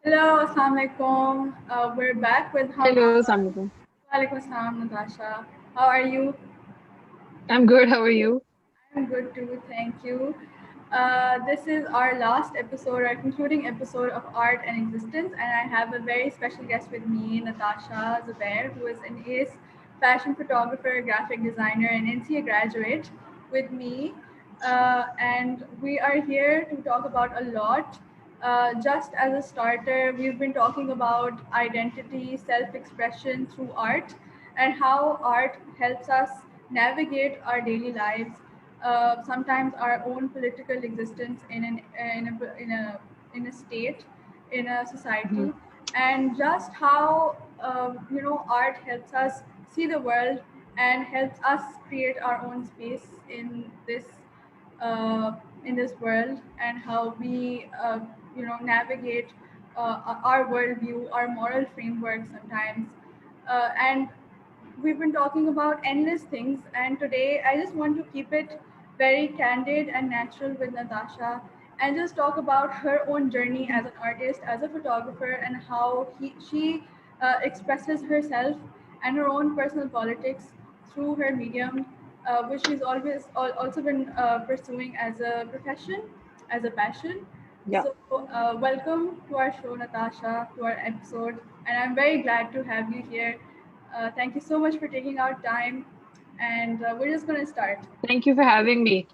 Hello, Assalamu alaikum. We're back with Hello, Hum. Assalamualaikum. Walaikum assalam, Natasha. How are you? I'm good. How are you? I'm good too, thank you. This is our last episode, our concluding episode of Art and Existence, and I have a very special guest with me, Natasha Zubair, who is an ace fashion photographer, graphic designer, and NCA graduate with me. And we are here to talk about a lot. Just as a starter, we've been talking about identity, self expression through art, and how art helps us navigate our daily lives, sometimes our own political existence in a state, in a Mhm. society, and just how art helps us see the world and helps us create our own space uh, in this world, and how we navigate our worldview, our moral framework sometimes, and we've been talking about endless things, and today I just want to keep it very candid and natural with Natasha and just talk about her own journey as an artist, as a photographer, and how she expresses herself and her own personal politics through her medium, which she's also been pursuing as a profession, as a passion. Yeah. So, welcome to our show, Natasha, to our episode, and I'm very glad to have you here. Thank you so much for taking our time, and we're just going to start. Thank you for having me.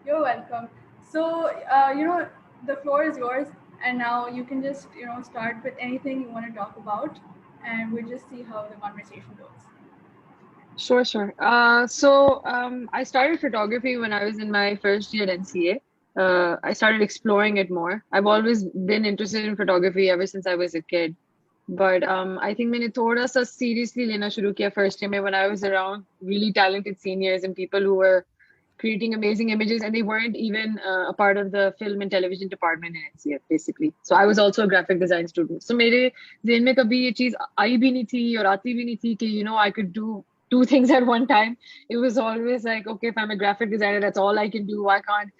You're welcome. So, the floor is yours, and now you can just, start with anything you want to talk about, and we'll just see how the conversation goes. Sure. I started photography when I was in my first year at NCA. I started exploring it more. I've always been interested in photography ever since I was a kid. But I think मैंने थोड़ा सा seriously लेना शुरू किया first year में when I was around really talented seniors and people who were creating amazing images, and they weren't even a part of the film and television department in NCF basically. So I was also a graphic design student. So मेरे ज़हन में कभी ये चीज़ आई भी नहीं थी और आती भी नहीं थी कि I could do two things at one time. It was always like, okay, if I'm a graphic designer, that's all I can do. I can't,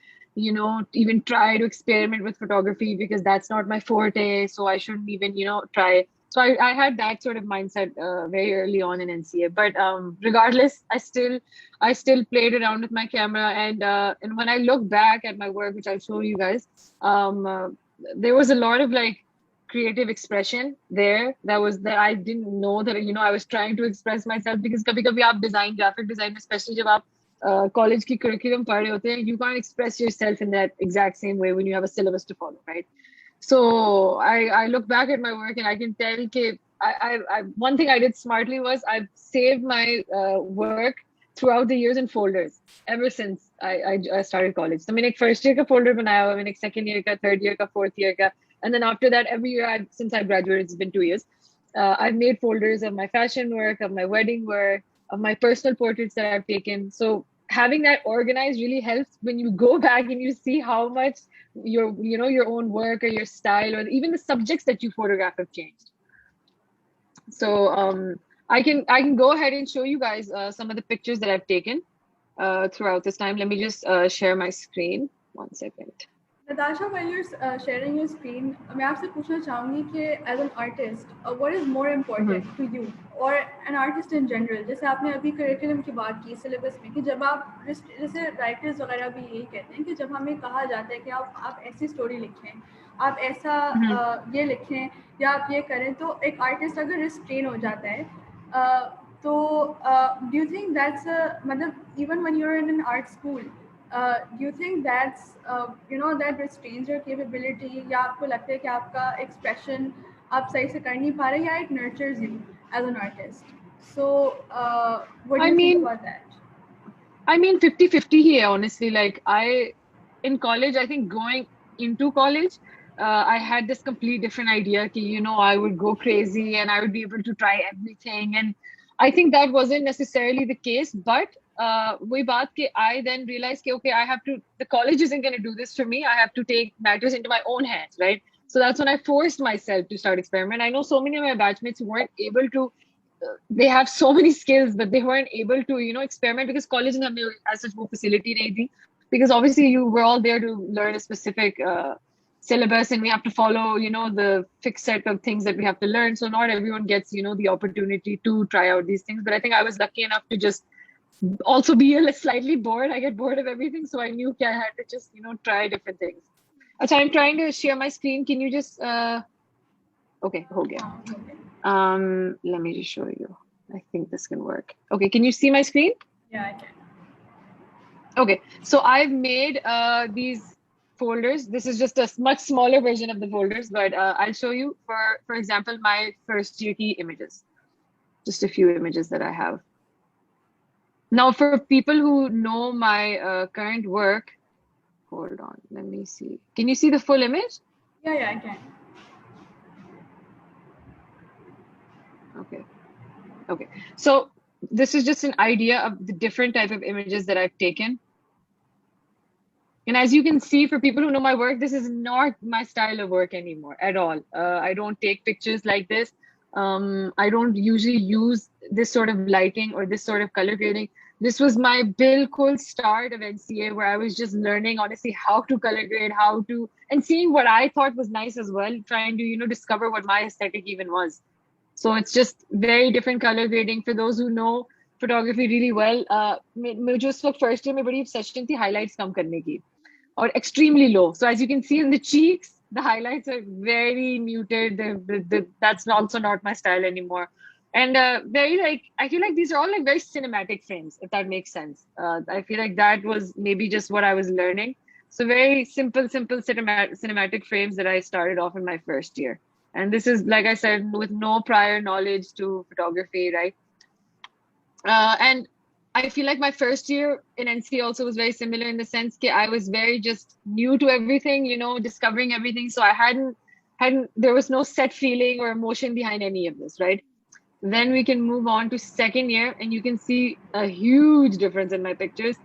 even try to experiment with photography because that's not my forte. So I shouldn't even, try. So I had that sort of mindset very early on in NCA. But regardless, I still played around with my camera, and when I look back at my work, which I'll show you guys, um, uh, there was a lot of like creative expression there that I didn't know that I was trying to express myself, because कभी कभी आप design graphic design में especially जब आप college की curriculum पढ़ रहे होते हैं, you can't express yourself in that exact same way when you have a syllabus to follow, right? So I look back at my work and I can tell that one thing I did smartly was I've saved my work throughout the years in folders ever since I started college. So मैंने एक first year का folder बनाया हुआ, मैंने एक second year का, third year का, fourth year का, and then after that every year since I graduated, it's been 2 years. I've made folders of my fashion work, of my wedding work, of my personal portraits that I've taken. So having that organized really helps when you go back and you see how much your own work or your style or even the subjects that you photograph have changed. So I can go ahead and show you guys some of the pictures that I've taken throughout this time. Let me just share my screen. 1 second. Natasha, while you're sharing your screen, मैं आपसे पूछना चाहूँगी कि as an artist, what is more Hmm. important to you or an artist in general? जैसे आपने अभी curriculum की बात की syllabus में, कि जब आप जैसे writers वगैरह भी यही कहते हैं कि जब हमें कहा जाता है कि आप ऐसी story लिखें, आप ऐसा Hmm. ये लिखें या आप ये करें, तो एक artist अगर restrain हो जाता है, uh, तो do you think that's मतलब even when you're in an art school, do you think that restrains your capability, या आपको लगता है कि आपका expression आप सही से कर नहीं पा रहे, या it nurtures you as an artist? So what do I you think mean, about that? I mean 50-50 here, honestly. Like in college, I think going into college, I had this complete different idea that, I would go crazy and I would be able to try everything. And I think that wasn't necessarily the case, but वही बात कि I then realized that, okay, the college isn't going to do this for me. I have to take matters into my own hands, right? So that's when I forced myself to start experiment. I know so many of my batchmates who weren't able to, they have so many skills, but they weren't able to, experiment because college didn't have as such more facility nahi thi. Because obviously you were all there to learn a specific syllabus and we have to follow, the fixed set of things that we have to learn. So not everyone gets, the opportunity to try out these things. But I think I was lucky enough to just also be a slightly bored. I get bored of everything. So I knew I had to just, try different things. Acha, I'm trying to share my screen. Can you just, okay, ho gaya. Okay. Let me just show you. I think this can work. Okay, can you see my screen? Yeah, I can. Okay, so I've made these folders. This is just a much smaller version of the folders, but I'll show you, for example, my first year key images. Just a few images that I have. Now, for people who know my current work, hold on, let me see. Can you see the full image? Yeah, I can. Okay. So this is just an idea of the different type of images that I've taken. And as you can see, for people who know my work, this is not my style of work anymore at all. I don't take pictures like this. I don't usually use this sort of lighting or this sort of color grading. This was my bilkul start of NCA, where I was just learning, honestly, how to color grade, and seeing what I thought was nice as well, trying to, discover what my aesthetic even was. So it's just very different color grading. For those who know photography really well, मुझे उस वक्त first year में बड़ी obsession थी highlights कम करने की, or extremely low. So as you can see in the cheeks, the highlights are very muted. That's also not my style anymore. And I feel like these are all like very cinematic frames, if that makes sense. I feel like that was maybe just what I was learning. So very simple cinematic frames that I started off in my first year. And this is, like I said, with no prior knowledge to photography, right? And I feel like my first year in NC also was very similar in the sense that I was very just new to everything, discovering everything. So I there was no set feeling or emotion behind any of this, right? Then we can move on to second year, and you can see a huge difference in my pictures.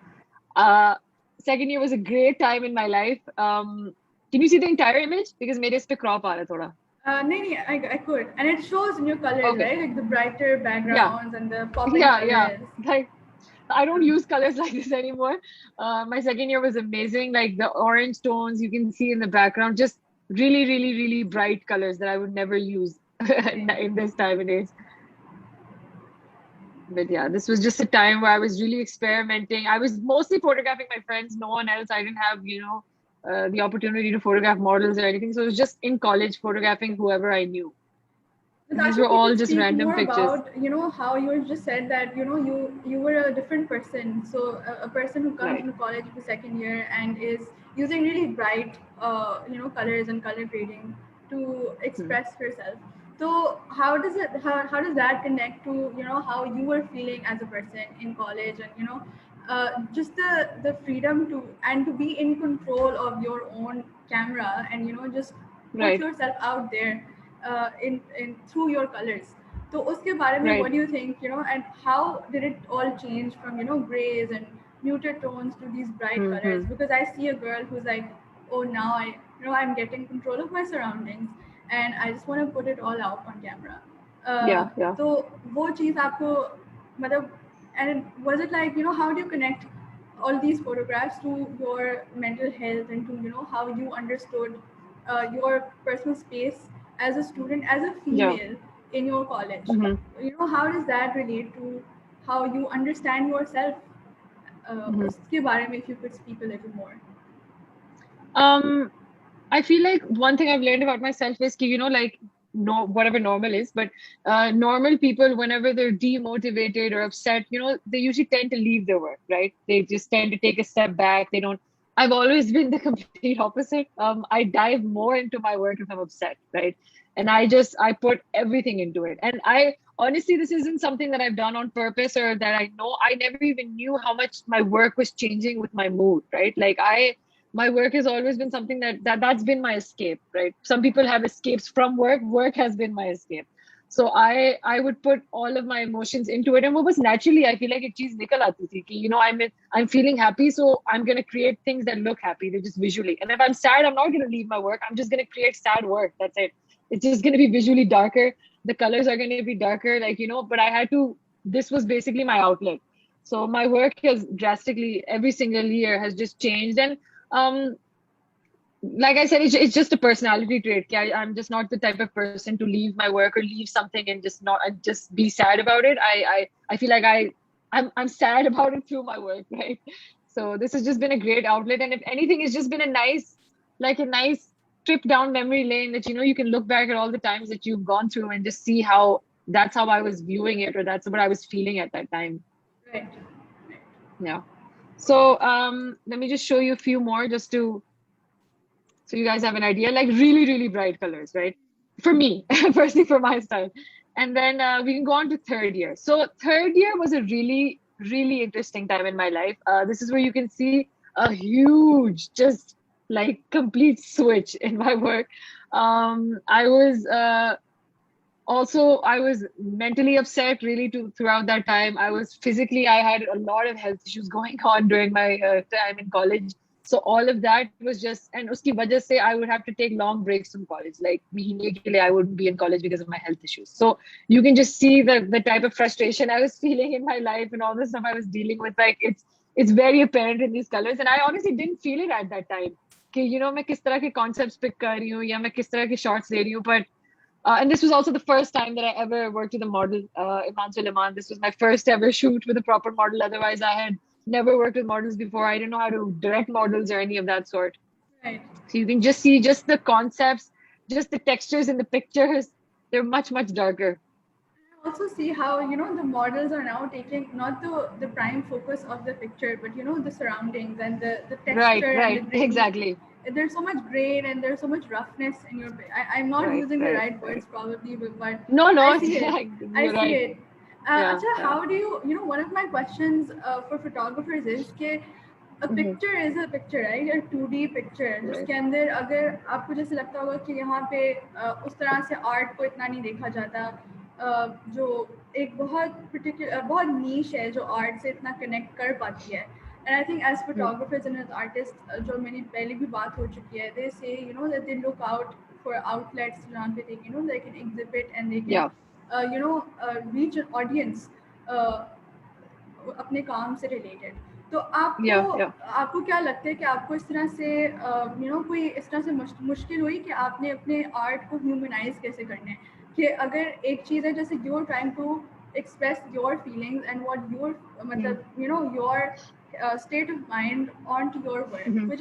Second year was a great time in my life. Can you see the entire image? Because mere is pe crop aa raha thoda. No, I could. And it shows new colors, Okay. right? Like the brighter backgrounds and the popping Yeah. colors. Like, I don't use colors like this anymore. My second year was amazing. Like the orange tones you can see in the background, just really, really, really bright colors that I would never use in this time and age. But yeah, this was just a time where I was really experimenting. I was mostly photographing my friends, no one else. I didn't have, the opportunity to photograph models or anything. So it was just in college photographing whoever I knew. Natasha, These were if you all could just speak random more pictures. about, how you just said that, you were a different person. So a person who comes into college for second year and is using really bright, colors and color grading to express herself. So how does that connect to, how you were feeling as a person in college and, just the freedom to be in control of your own camera and, just put yourself out there in through your colors. So uske bare mein, what do you think, and how did it all change from, grays and muted tones to these bright colors? Because I see a girl who's like, oh, now I'm getting control of my surroundings and I just want to put it all out on camera. So wo cheez aapko matlab, and was it like, how do you connect all these photographs to your mental health and to, how you understood your personal space as a student, as a female in your college? How does that relate to how you understand yourself? Uske bare mein, if you could speak a little more. I feel like one thing I've learned about myself is ki, like, no, whatever normal is, but normal people, whenever they're demotivated or upset, they usually tend to leave their work, right? They just tend to take a step back. They don't. I've always been the complete opposite. I dive more into my work if I'm upset, right? And I put everything into it. And I honestly, this isn't something that I've done on purpose or that I know. I never even knew how much my work was changing with my mood, right? Like my work has always been something that's been my escape, right? Some people have escapes from work. Work has been my escape. So I would put all of my emotions into it, and what was naturally, I feel like it cheese nikal aati thi ki, I'm feeling happy, so I'm gonna create things that look happy. They're just visually. And if I'm sad, I'm not gonna leave my work. I'm just gonna create sad work. That's it. It's just gonna be visually darker. The colors are gonna be darker, but I had to. This was basically my outlet. So my work has drastically every single year has just changed, and like I said, it's just a personality trait. I'm just not the type of person to leave my work or leave something and just not and just be sad about it. I feel like I'm sad about it through my work, right? So this has just been a great outlet, and if anything, it's just been a nice, like a nice trip down memory lane that you can look back at all the times that you've gone through and just see how that's how I was viewing it, or that's what I was feeling at that time. Right. Yeah. So let me just show you a few more just to so you guys have an idea, like really, really bright colors, right? For me, firstly for my style. And then we can go on to third year. So third year was a really, really interesting time in my life. This is where you can see a huge, just like complete switch in my work. I was also I was mentally upset really throughout that time. I was physically, I had a lot of health issues going on during my time in college. So all of that was just, and uski wajah se I would have to take long breaks from college, like mahine ke liye I wouldn't be in college because of my health issues. So you can just see the type of frustration I was feeling in my life and all the stuff I was dealing with. Like it's very apparent in these colors, and I honestly didn't feel it at that time कि मैं किस तरह के concepts pick कर रही हूँ या मैं किस तरह के shots ले रही हूँ. But and this was also the first time that I ever worked with a model, Iman Suleiman. This was my first ever shoot with a proper model. Otherwise, I had never worked with models before. I didn't know how to direct models or any of that sort. Right. So you can just see just the concepts, just the textures in the pictures. They're much, much darker. Also see how the models are now taking not the prime focus of the picture, but the surroundings and the Right, texture and the right, grainy. exactly. There's so much grain and there's so much roughness in your. I'm not Right, using the right, right right. words probably, but No, I no, see it. I you're see right. it. Yeah, Acha, yeah. how do one of my questions for photographers is कि a Hmm. picture is a picture, right? A 2D picture Right. जिसके अंदर अगर आपको जैसे लगता होगा कि यहाँ पे उस तरह से आर्ट को इतना नहीं देखा जाता, जो एक बहुत पर्टिकुलर बहुत नीश है जो आर्ट से इतना कनेक्ट कर पाती है. And I think as Hmm. Photographers and as artist जो मेरी पहले भी बात हो चुकी है, they say that they look out for outlets जहाँ पे they they can exhibit and they can Yeah, reach an audience अपने काम से रिलेटेड. तो आपको yeah, yeah. आपको क्या लगता है कि आपको इस तरह से कोई इस तरह से मुश्किल हुई कि आपने अपने आर्ट को ह्यूमनाइज कैसे करना है, कि अगर एक चीज़ है जैसे you are trying to express your feelings and what your Hmm. matlab, your state of mind onto your work, Hmm. which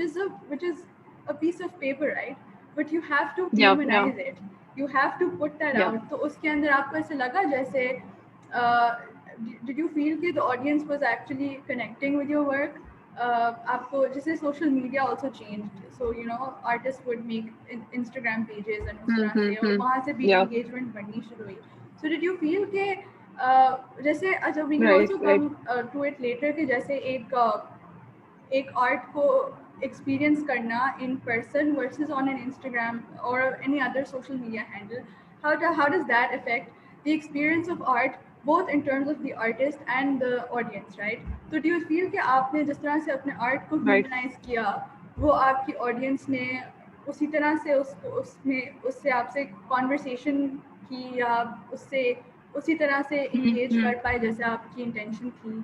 is a piece of paper, right? But you have to Yeah, yeah, humanize it, you have to put that yeah. out. तो उसके अंदर आपको ऐसे लगा जैसे uh, did you feel that the audience was actually connecting with your work? आपको जैसे social media also changed, so artists would make Instagram pages and उस तरह से और Mm-hmm. वहाँ से भी Yeah, engagement बढ़नी शुरू हुई. So did you feel कि जैसे अच्छा we can right, also right. come to it later कि जैसे एक आर्ट को एक्सपीरियंस करना in person versus on an Instagram और any other social media handle, how does that affect the experience of art both in terms of the artist and the audience, right? तो do you feel कि आपने जिस तरह से अपने art को Right. Humanise किया वो आपकी ऑडियंस ने उसी तरह से उसको उसमें उससे आपसे कॉन्वर्सेशन की या उससे उसी तरह से इंगेज Mm-hmm. कर पाए जैसे आपकी इंटेंशन थी?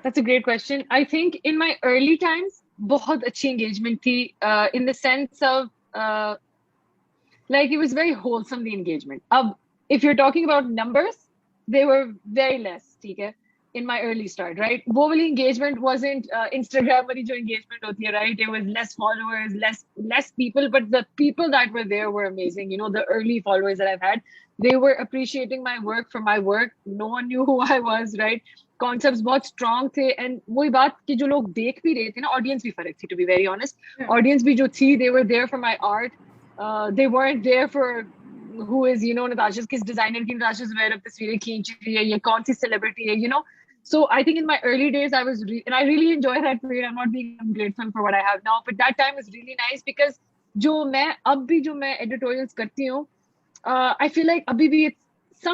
That's a great question. I think in my early times, बहुत अच्छी engagement थी, in the sense of like it was very wholesome, the engagement. If you're talking about numbers, they were very less, ठीक है? In my early start, right? वो वाली engagement wasn't Instagram वाली जो engagement होती है, right? It was less followers, less people, but the people that were there were amazing. The early followers that I've had, they were appreciating my work for my work. No one knew who I was, right? Concepts बहुत strong थे, and वही बात कि जो लोग देख भी रहे थे ना, audience भी फर्क थी, to be very honest. Yeah. Audience भी जो थी, they were there for my art. They weren't there for who is, Natasha's किस designer की Natasha Zubair अब तस्वीरें खींच रही है, ये कौन सी celebrity है. So I think in my early days, and I really enjoy that period. I'm not being ungrateful for what I have now, but that time was really nice because जो मैं editorials करती हूँ, I feel like abhi bhi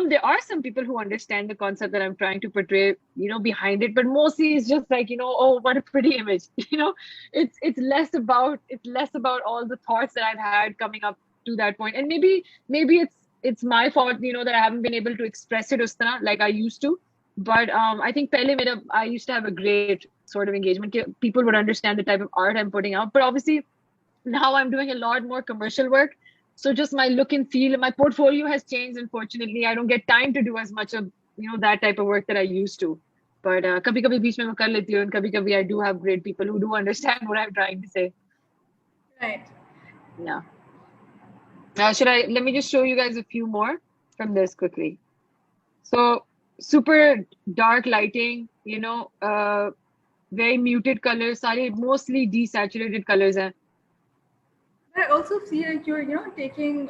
there are some people who understand the concept that I'm trying to portray, behind it, but mostly it's just like, oh, what a pretty image. It's less about all the thoughts that I've had coming up to that point. And maybe it's my fault, that I haven't been able to express it us tarah like I used to. But I think pehle I used to have a great sort of engagement. People would understand the type of art I'm putting out. But obviously, now I'm doing a lot more commercial work. So just my look and feel and my portfolio has changed. Unfortunately, I don't get time to do as much of that type of work that I used to. But kabhi kabhi beech mein main kar leti hu, and kabhi kabhi I do have great people who do understand what I'm trying to say. Right. Yeah. Let me just show you guys a few more from this quickly. So super dark lighting, very muted colors, mostly desaturated colors. But I also see like you're, taking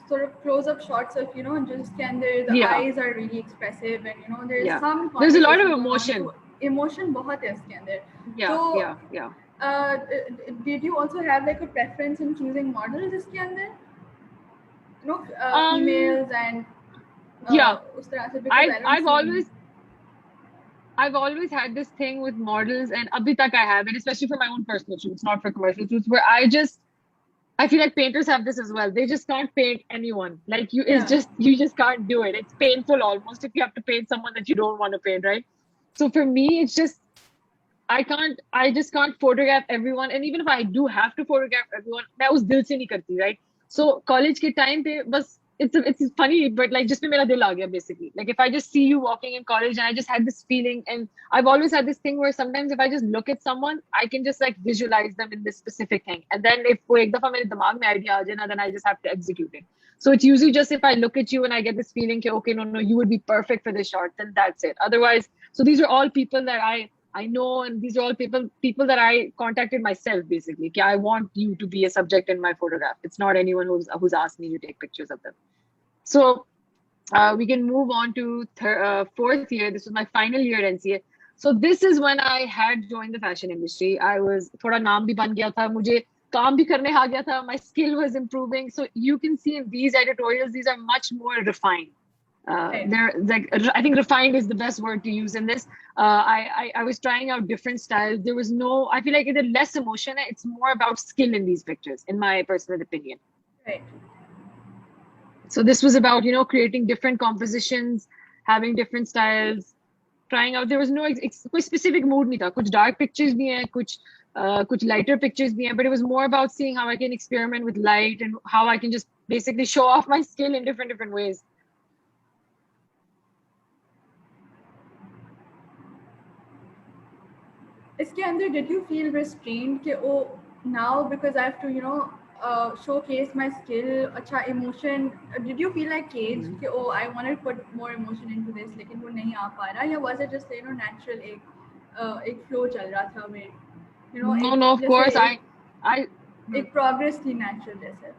sort of close-up shots of, just the Yeah, eyes are really expressive, and there's yeah. some There's a lot of conversation going on. emotion. So emotion बहुत है इसके अंदर. Yeah, So yeah, yeah. did you also have like a preference in choosing models इसके अंदर? Um, Females and yeah. उस तरह से, because I've I don't I've see any. I've always had this thing with models, and abhi tak I have it, especially for my own personal shoots, not for commercial shoots, where I feel like painters have this as well. They just can't paint anyone. Like Yeah. you just can't do it. It's painful almost if you have to paint someone that you don't want to paint, right? So for me, it's just I just can't photograph everyone. And even if I do have to photograph everyone, मैं उस दिल से नहीं करती, right? So college के time पे बस it's funny, but like just मेरा दिल आ गया basically. Like if I just see you walking in college and I just had this feeling, and I've always had this thing where sometimes if I just look at someone, I can just like visualize them in this specific thing. And then if वो एक दफा मेरे दिमाग में idea आ जाए ना, then I just have to execute it. So it's usually just if I look at you and I get this feeling, okay, no, you would be perfect for this shot, then that's it. Otherwise, so these are all people that I know, and these are all people that I contacted myself basically. Okay, I want you to be a subject in my photograph. It's not anyone who's asked me to take pictures of them. So we can move on to fourth year. This was my final year at NCA. So this is when I had joined the fashion industry. I was thoda naam bhi ban gaya tha. Mujhe काम भी करने आ गया था. My skill was improving. So you can see in these editorials, these are much more refined. Right. They're like, I think refined is the best word to use in this. I was trying out different styles. There was I feel like there's less emotion. It's more about skill in these pictures, in my personal opinion. Right. So this was about, creating different compositions, having different styles, trying out. There was no कोई specific mood नहीं था. कुछ dark pictures भी हैं, कुछ lighter pictures भी हैं, but it was more about seeing how I can experiment with light and how I can just basically show off my skill in different ways. इसके अंदर did you feel restrained कि now because I have to showcase my skill, अच्छा emotion, did you feel like caged कि I want to put more emotion into this लेकिन वो नहीं आ पा रहा, या was it just natural एक flow चल रहा था में No, of course एक progress थी natural जैसे.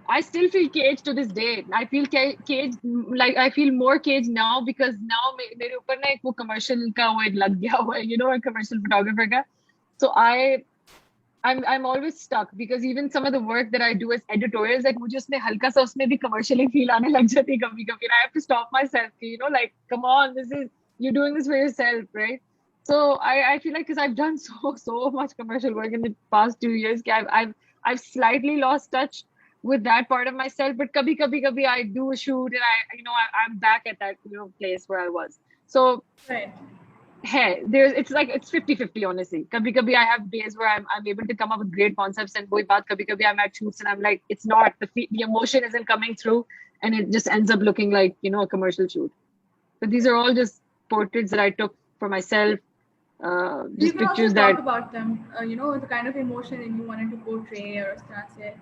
I still feel caged to this day. I feel caged, like I feel more caged now because now मेरे ऊपर ना एक वो commercial का वो एक लग गया हुआ है, a commercial photographer का. So I'm always stuck because even some of the work that I do as editorials, like मुझे उसमें हल्का सा उसमें भी commercially feel आने लग जाती है कभी-कभी. I have to stop myself, like come on, you're doing this for yourself, right? So I feel like because I've done so much commercial work in the past 2 years, I've slightly lost touch with that part of myself, but kabhi I do a shoot and I'm back at that place where I was. So right. Hey, it's 50-50 honestly. Kabhi I have days where I'm able to come up with great concepts, and koi baat kabhi I'm at shoots and I'm like, it's not the emotion isn't coming through, and it just ends up looking like a commercial shoot. But these are all just portraits that I took for myself. Just you can pictures also that talk about them, the kind of emotion that you wanted to portray or say.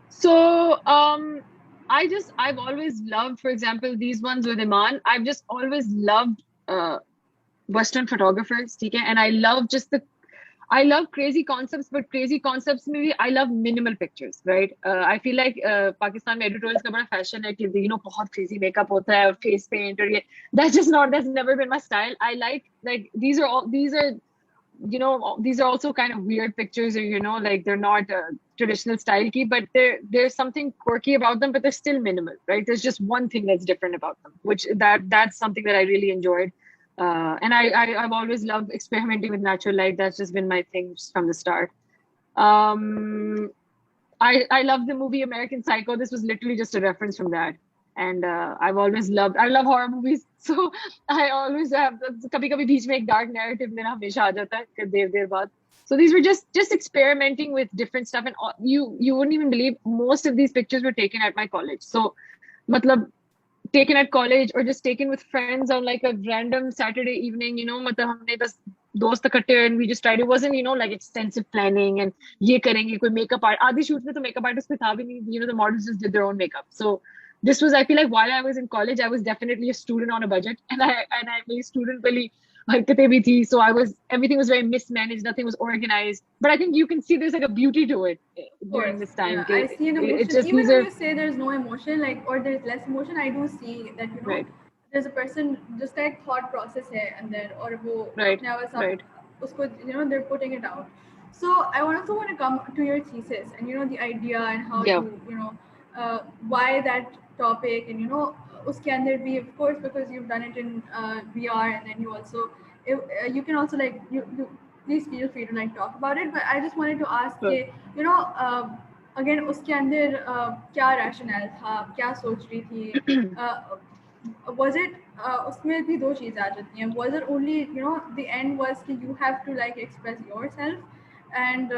So I've always loved, for example, these ones with Iman. I've just always loved Western photographers, okay? And I love crazy concepts, but crazy concepts maybe I love minimal pictures, right? I feel like Pakistan में editorials का बड़ा fashion है कि बहुत crazy makeup होता है और face paint और ये. That's never been my style. I like these are also kind of weird pictures, or like they're not traditional style key, but there's something quirky about them, but they're still minimal, right? There's just one thing that's different about them, which that's something that I really enjoyed. And I've always loved experimenting with natural light. That's just been my thing from the start. I love the movie American Psycho. This was literally just a reference from that. And I love horror movies. So I always have कभी कभी बीच में एक dark narrative मेरा हमेशा आ जाता है कि देर बाद. So these were just experimenting with different stuff, and you wouldn't even believe most of these pictures were taken at my college. So matlab taken at college or just taken with friends on like a random Saturday evening, मतलब हमने बस दोस्त इकट्ठे and we just tried. It wasn't, like extensive planning and ये करेंगे कोई makeup art. आधी shoots में तो makeup artist कोई था भी नहीं. The models just did their own makeup. So this was, I feel like while I was in college, I was definitely a student on a budget, and I मेरी student वाली हरकतें भी थी. So everything was very mismanaged, nothing was organized. But I think you can see there's like a beauty to it course, during this time. yeah, I see an It's emotion. just Even these when are you say there's no emotion, like, or there's less emotion, I do see that, right, there's a person just like thought process है अंदर और वो right, अपने आप right. सब उसको they're putting it out. So I also want to come to your thesis and the idea and how Yeah. why that topic and उसके अंदर भी of course because you've done it in VR and then you also you can also like you please feel free to like talk about it, but I just wanted to ask Sure. कि again उसके अंदर क्या rationale था, क्या सोच रही थी, was it उसमें भी दो चीज़ आ जाती हैं. Was it only the end was कि you have to like express yourself and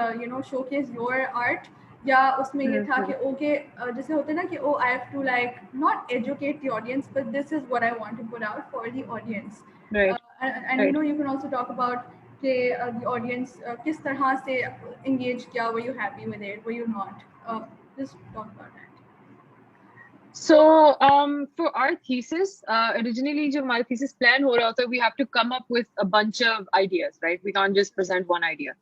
showcase your art, या उसमें ये था कि okay जैसे होता है ना कि I have to like not educate the audience but this is what I want to put out for the audience. Right, And right. you can also talk about कि the audience किस तरह से engage किया, were you happy with it, were you not, just talk about that. So, for our thesis, originally, जो हमारा thesis plan हो रहा होता, we have to come up with a bunch of ideas, right? We can't just present one idea.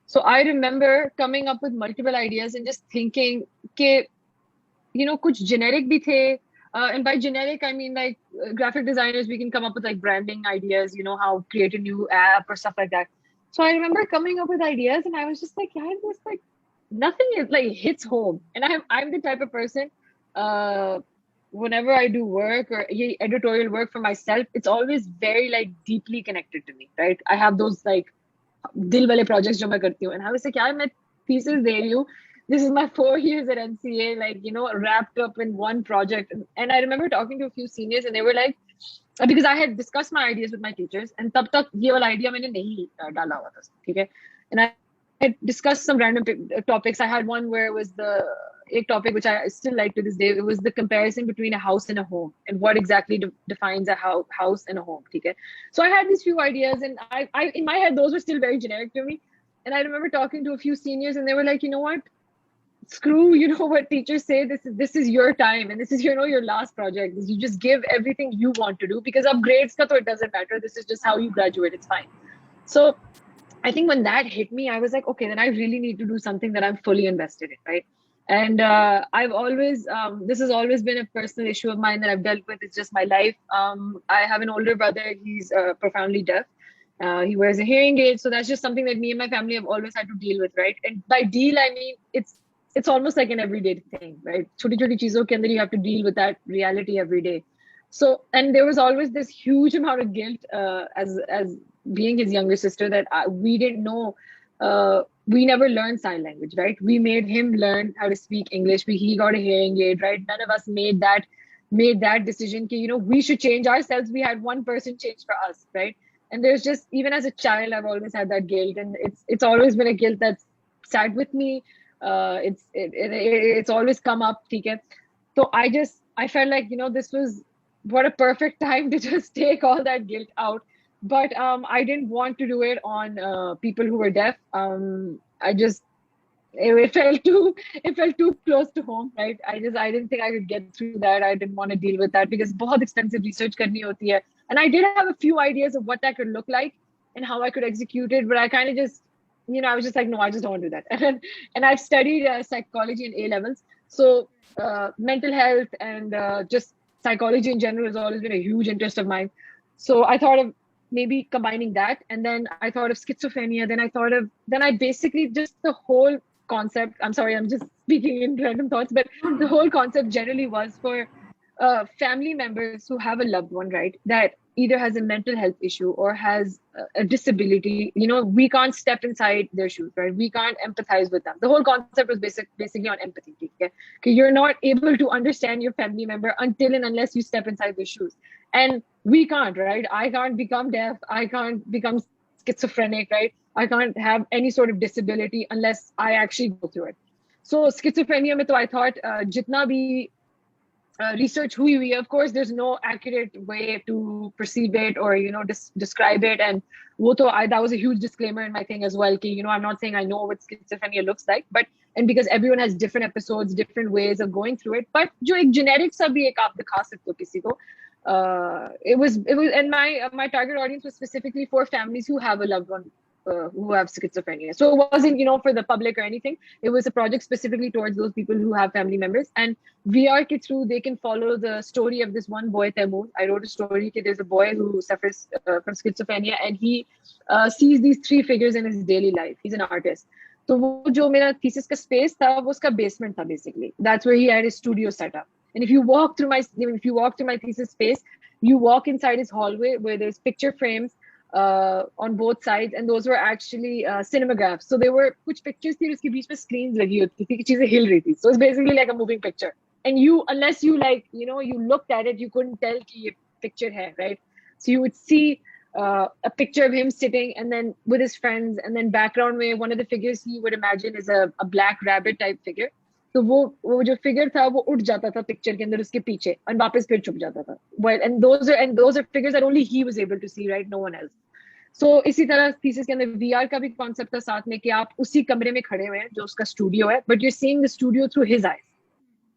So I remember coming up with multiple ideas and just thinking कि, कुछ generic भी थे. And by generic, I mean like graphic designers, we can come up with like branding ideas, how create a new app or stuff like that. So I remember coming up with ideas and I was just like, yeah, this like nothing is like hits home. And I'm the type of person, whenever I do work or editorial work for myself, it's always very like deeply connected to me, right? I have those like दिल वाले projects जो मैं करती हूँ, and I was like, यार मैं thesis दे रही हूँ. This is my 4 years at NCA, like, wrapped up in one project. And I remember talking to a few seniors and they were like, because I had discussed my ideas with my teachers, and तब तक ये वाला idea मैंने नहीं डाला हुआ था, ठीक है? And I had discussed some random topics. I had one where it was a topic which I still like to this day. It was the comparison between a house and a home and what exactly defines a house and a home, okay? So I had these few ideas and I in my head, those were still very generic to me. And I remember talking to a few seniors and they were like, you know what? Screw, what teachers say, this is your time and this is, your last project. You just give everything you want to do because of grades, ka, it doesn't matter. This is just how you graduate. It's fine. So I think when that hit me, I was like, okay, then I really need to do something that I'm fully invested in, right? And I've always, this has always been a personal issue of mine that I've dealt with. It's just my life. I have an older brother. He's profoundly deaf. He wears a hearing aid. So that's just something that me and my family have always had to deal with, right? And by deal, I mean, it's almost like an everyday thing, right? Choti choti cheezon ke andar you have to deal with that reality every day. So, and there was always this huge amount of guilt as being his younger sister that we didn't know. We never learned sign language, right? We made him learn how to speak English. He got a hearing aid, right? None of us made that decision. We should change ourselves. We had one person change for us, right? And there's just, even as a child, I've always had that guilt, and it's always been a guilt that's sat with me. It's always come up, okay? So I felt like this was what a perfect time to just take all that guilt out. But I didn't want to do it on people who were deaf. It felt too close to home, right? I didn't think I could get through that. I didn't want to deal with that because बहुत extensive research करनी होती है. And I did have a few ideas of what that could look like and how I could execute it, but I kind of just, I was just like, no, I just don't want to do that. And I've studied psychology in A levels, so mental health and just psychology in general has always been a huge interest of mine. So I thought of maybe combining that, and then I thought of schizophrenia. Then I basically just the whole concept. I'm sorry, I'm just speaking in random thoughts, but the whole concept generally was for family members who have a loved one, right? That either has a mental health issue or has a disability, we can't step inside their shoes, right? We can't empathize with them. The whole concept was basically on empathy. Okay? Okay, you're not able to understand your family member until and unless you step inside their shoes. And we can't, right? I can't become deaf. I can't become schizophrenic, right? I can't have any sort of disability unless I actually go through it. So schizophrenia mein to I thought jitna bhi research hui hui. Of course, there's no accurate way to perceive it or describe it. And that was a huge disclaimer in my thing as well. Ki, I'm not saying I know what schizophrenia looks like, but and because everyone has different episodes, different ways of going through it. But jo ek generic sa bhi ek aap dikha sakte ho kisi ko. It was, and my target audience was specifically for families who have a loved one who have schizophrenia. So it wasn't, for the public or anything. It was a project specifically towards those people who have family members. And VR ke through, they can follow the story of this one boy, Taimur. I wrote a story that there's a boy who suffers from schizophrenia, and he sees these three figures in his daily life. He's an artist. So wo jo mera thesis ka space tha, wo uska basement tha basically. That's where he had his studio set up. And if you walk through my thesis space, you walk inside his hallway where there's picture frames on both sides, and those were actually cinemagraphs. So there were kuch pictures thi, uske beech mein screens lagi hoti thi, cheezein hill rahi thi. So it's basically like a moving picture. And unless you you looked at it, you couldn't tell ki ye picture hai, right? So you would see a picture of him sitting, and then with his friends, and then background where one of the figures he would imagine is a black rabbit type figure. तो वो जो figure था वो उठ जाता था picture के अंदर उसके पीछे और वापस फिर छुप जाता था. Well, and those are figures that only he was able to see, right? No one else. So इसी तरह थीसिस के अंदर VR का भी कॉन्सेप्ट था साथ में कि आप उसी कमरे में खड़े हुए हैं जो उसका स्टूडियो है, but you're seeing the studio through his eyes.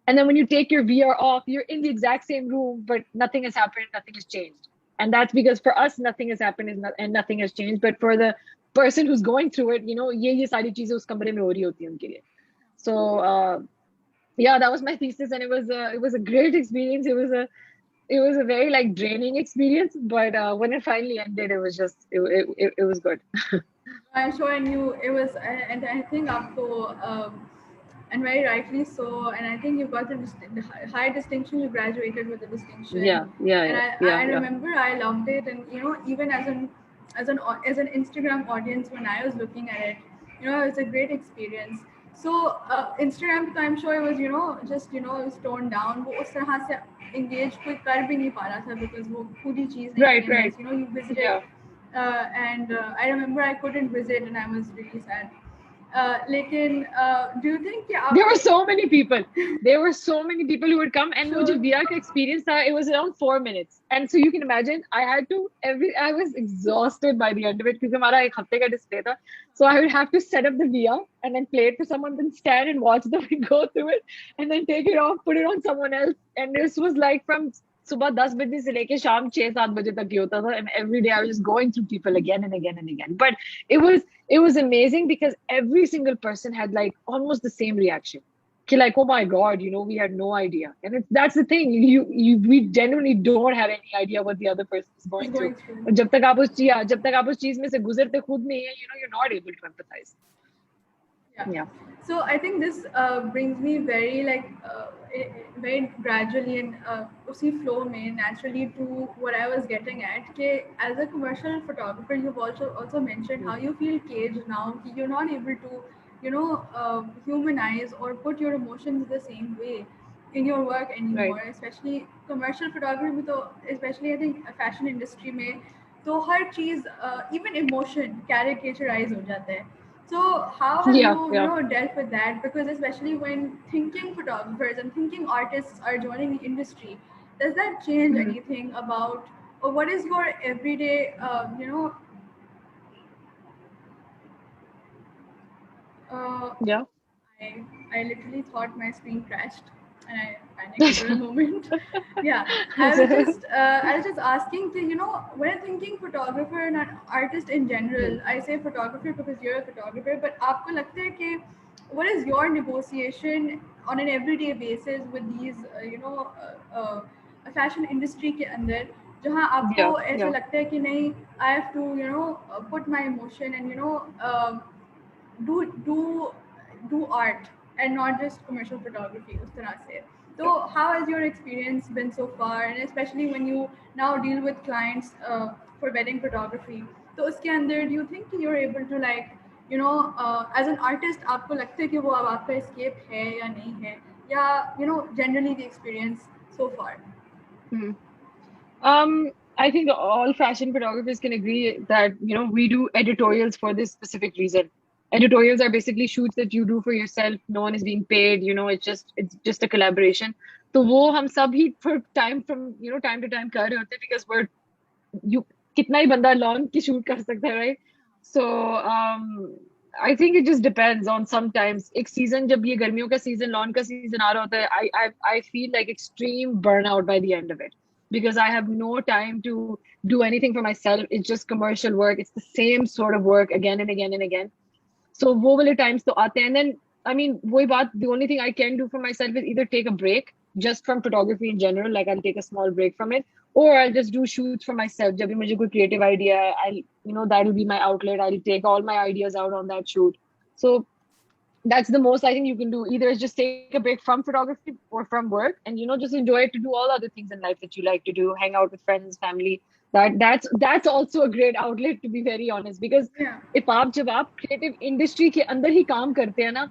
And then when you take your VR off, you're in the exact same room, but nothing has happened, nothing has changed. And that's because for us, nothing has happened and nothing has changed. But for the person who's going through it, ये सारी चीजें उस कमरे में हो रही होती हैं उनके लिए. So yeah, that was my thesis, and it was a great experience. It was a very draining experience, but when it finally ended, it was just it was good. I'm sure, and and I think आपको and very rightly so, and I think you got the high distinction. You graduated with a distinction. And I remember I loved it, and even as an Instagram audience, when I was looking at it, it was a great experience. So Instagram, I'm sure it was just it was toned down. वो उस तरह से engage कोई कर भी नहीं पा रहा था because वो खुद ही चीज़ नहीं Right. you visited. And I remember I couldn't visit, and I was really sad. Do you think there were so many people? There were so many people who would come, and sure. जो VR का experience था, it was around 4 minutes, and so you can imagine I was exhausted by the end of it because हमारा एक हफ्ते का display था, so I would have to set up the VR and then play it for someone, then stand and watch them go through it, and then take it off, put it on someone else, and this was from सुबह 10 बजे से लेके शाम 6-7 बजे तक ही होता था, and every day I was just going through people again and again and again. But it was amazing because every single person had almost the same reaction. Oh my God, we had no idea. And that's the thing, we genuinely don't have any idea what the other person is going through. जब तक आप उस चीज में से गुजरते खुद नहीं है, you're not able to empathize. Yeah. So I think this brings me very very gradually and usi flow mein naturally to what I was getting at. As a commercial photographer, you've also mentioned how you feel caged now. You're not able to humanize or put your emotions the same way in your work anymore. Right. Especially commercial photography में तो especially I think fashion industry में तो हर चीज़ even emotion caricaturize हो जाता है. So how have you dealt with that? Because especially when thinking photographers and thinking artists are joining the industry, does that change anything about, or what is your everyday, I literally thought my screen crashed and I panicked for a moment. Yeah, I was just asking when thinking photographer and an artist in general, I say photographer because you're a photographer, but आपको लगता है कि what is your negotiation on an everyday basis with these fashion industry के अंदर जहाँ आपको ऐसा लगता है कि नहीं, I have to put my emotion and do art and not just commercial photography उस तरह से. So how has your experience been so far, and especially when you now deal with clients for wedding photography? तो उसके अंदर do you think कि you're able to like as an artist आपको लगता है कि वो अब आपका escape है या नहीं है, या generally the experience so far? Hmm. I think all fashion photographers can agree that, we do editorials for this specific reason. Editorials are basically shoots that you do for yourself. No one is being paid, it's just a collaboration. So वो हम सब ही for time to time कर रहे होते हैं because you कितना ही बंदा lawn की shoot कर सकता है, right? So I think it just depends on sometimes. एक season जब ये गर्मियों का season, lawn का season आ रहा होता है, I feel like extreme burnout by the end of it because I have no time to do anything for myself. It's just commercial work. It's the same sort of work again and again and again. So वो वाले times तो आते हैं. And then, I mean, वही बात, the only thing I can do for myself is either take a break just from photography in general, like I'll take a small break from it, or I'll just do shoots for myself. जब भी मुझे कोई creative idea, that'll be my outlet. I'll take all my ideas out on that shoot. So that's the most I think you can do. Either is just take a break from photography or from work, and just enjoy it to do all other things in life that you like to do, hang out with friends, family. That's also a great outlet, to be very honest. Because Yeah. if जब आप creative industry के अंदर ही काम करते हैं ना,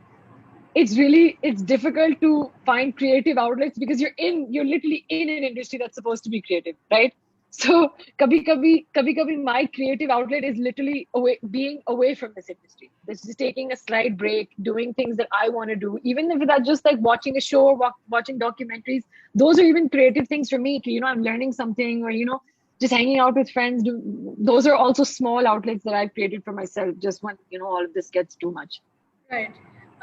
it's difficult to find creative outlets because you're literally in an industry that's supposed to be creative, right? So kabhi my creative outlet is literally being away from this industry. This is taking a slight break, doing things that I want to do, even if that's just like watching a show or watching documentaries. Those are even creative things for me. I'm learning something, or just hanging out with friends. Those are also small outlets that I've created for myself. Just when all of this gets too much. Right.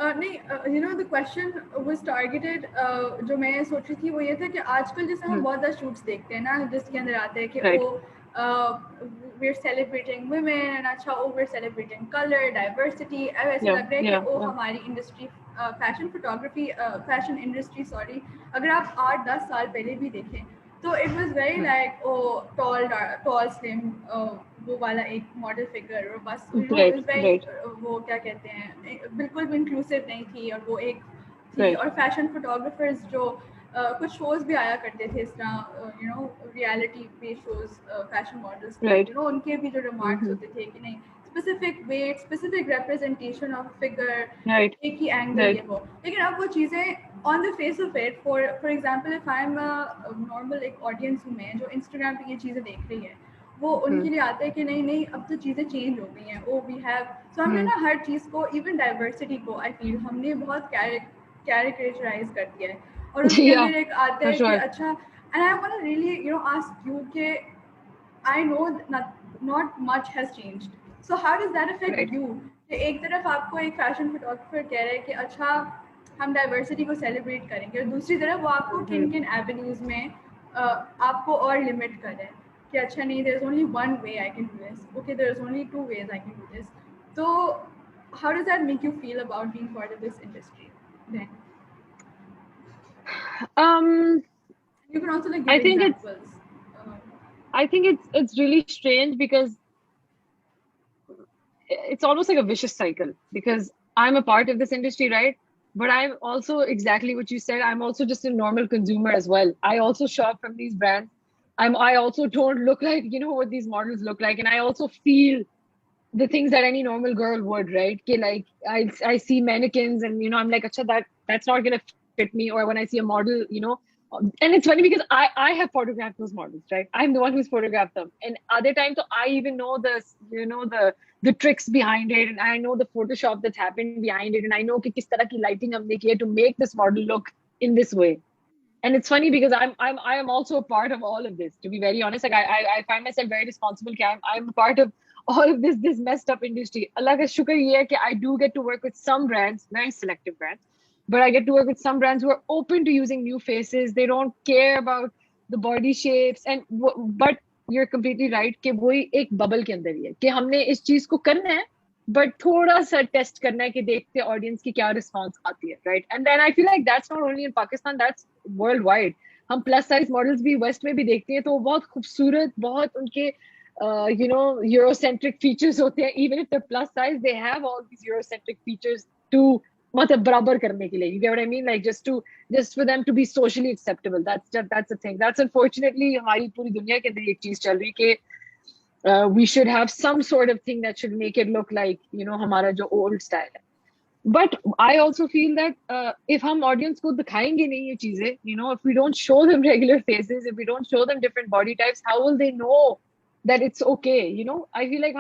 नहीं, the question was targeted. जो मैं सोच रही थी वो ये था कि आजकल जैसे हम बहुत ज़्यादा shoots देखते हैं ना, जिसके अंदर आते हैं कि Right. we're celebrating women and अच्छा we're celebrating color, diversity. अब ऐसे लग रहा है कि हमारी industry, fashion photography, fashion industry, sorry, अगर आप 8-10 साल पहले भी देखें तो it was very like tall slim, वो वाला एक मॉडल फिगर, और बस Right. वो क्या कहते हैं, बिल्कुल भी इंक्लूसिव नहीं थी, और वो एक थी। Right. और फैशन फोटोग्राफर्स जो कुछ शोज भी आया करते थे इस तरह, reality based shows, fashion models के, Right. उनके भी जो रिमार्क्स होते थे कि नहीं specific weight, specific representation of figure, Right. एक ही एंगल, ये वो। लेकिन अब वो चीज़ें on the face of it, for example if I am normal एक ऑडियंस हूँ मैं जो इंस्टाग्राम पे ये चीज़ें देख रही है, वो उनके लिए आता है कि नहीं नहीं अब तो चीज़ें चेंज हो गई हैं, ओ वी हैव, सो हमने ना हर चीज़ को, इवन डाइवर्सिटी को, आई फील हमने बहुत कैरेक्टराइज कर दिया है। और उसके अंदर एक आता है कि अच्छा, and I want to really ask you कि I know not much has changed, so how does that affect you? कि एक तरफ आपको एक फैशन फोटोग्राफर कह रहा है कि अच्छा हम डाइवर्सिटी को सेलिब्रेट करेंगे, और दूसरी तरफ वो आपको किन किन एवेन्यूज में आपको और लिमिट कर रहे हैं कि अच्छा नहीं, there is only one way I can do this, okay there is only two ways I can do this. तो how does that make you feel about being part of this industry then? You can also like give examples. I think it's really strange because it's almost like a vicious cycle, because I'm a part of this industry, right? But I'm also exactly what you said. I'm also just a normal consumer as well. I also shop from these brands. I also don't look like, what these models look like. And I also feel the things that any normal girl would, right? Like I see mannequins and, I'm like, acha, that's not going to fit me. Or when I see a model, and it's funny because I have photographed those models, right? I'm the one who's photographed them. And other times, so I even know the tricks behind it, and I know the Photoshop that's happened behind it, and I know कि किस तरह की lighting हमने की है to make this model look in this way. And it's funny because I am also a part of all of this. To be very honest, like I find myself very responsible. I'm a part of all of this messed up industry. Allah ka shukr ye hai ki I do get to work with some brands, very selective brands, but I get to work with some brands who are open to using new faces. They don't care about the body shapes, but you're completely right कि वही एक bubble के अंदर ही है कि हमने इस चीज को करना है, बट थोड़ा सा टेस्ट करना है कि देखते ऑडियंस की क्या रिस्पॉन्स आती है, right? And then I feel like that's not only in Pakistan, that's world wide. हम प्लस साइज मॉडल्स भी वेस्ट में भी देखते हैं तो बहुत खूबसूरत, बहुत उनके यूरोसेंट्रिक फीचर्स होते हैं. Even if the plus size, they have all these Eurocentric features too मतलब बराबर करने के लिए, you get what I mean, like just for them to be socially acceptable. That's the thing. That's unfortunately हमारी पूरी दुनिया के अंदर एक चीज चल रही कि we should have some sort of thing that should make it look like, हमारा जो old style है. But I also feel that if हम audience को दिखाएंगे नहीं ये चीजें, if we don't show them regular faces, if we don't show them different body types, how will they know that it's okay? I feel like